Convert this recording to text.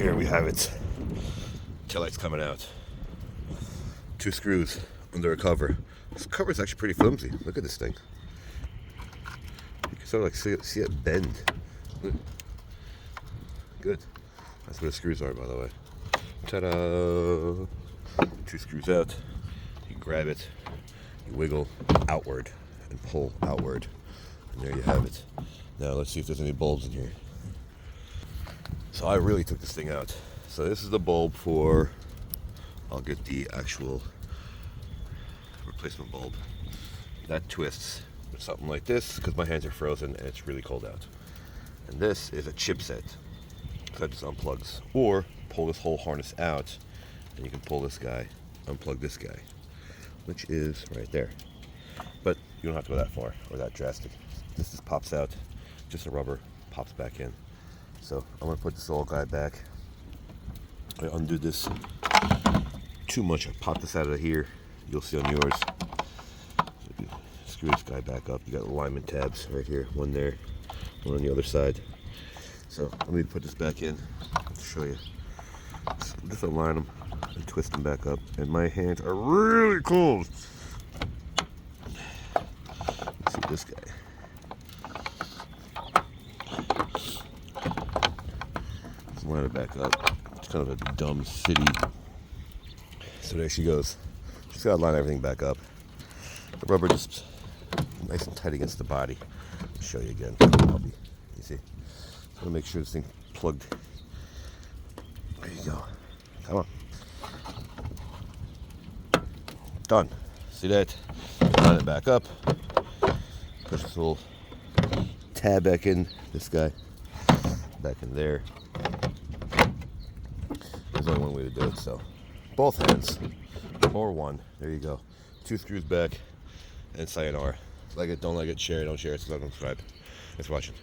here we have it. Taillight's coming out. 2 screws under a cover. This cover is actually pretty flimsy. Look at this thing. You can sort of like see it bend. Good. That's where the screws are, by the way. Ta-da! 2 screws out. You grab it, you wiggle outward and pull outward. And there you have it. Now let's see if there's any bulbs in here. So I really took this thing out. So this is the bulb for, I'll get the actual replacement bulb. That twists with something like this because my hands are frozen and it's really cold out. And this is a chipset. So that just unplugs. Or pull this whole harness out and you can pull this guy, unplug this guy, which is right there. But you don't have to go that far or that drastic. This just pops out, just a rubber pops back in. So I'm gonna put this old guy back. I undo this too much. I pop this out of here. You'll see on yours. Screw this guy back up. You got alignment tabs right here. One there, one on the other side. So let me put this back in. I'll show you. So just align them and twist them back up. And my hands are really cold. Let's see this guy. Just line it back up. It's kind of a dumb city. So there she goes. Just gotta line everything back up. The rubber just nice and tight against the body. I'll show you again. You see? I'm gonna make sure this thing plugged. There you go. Come on. Done. See that? Line it back up. Push this little tab back in. This guy back in there. There's only one way to do it, so both hands or one. There you go. 2 screws back and sayonara. Like it, don't like it, share it, don't share it, subscribe. Thanks for watching.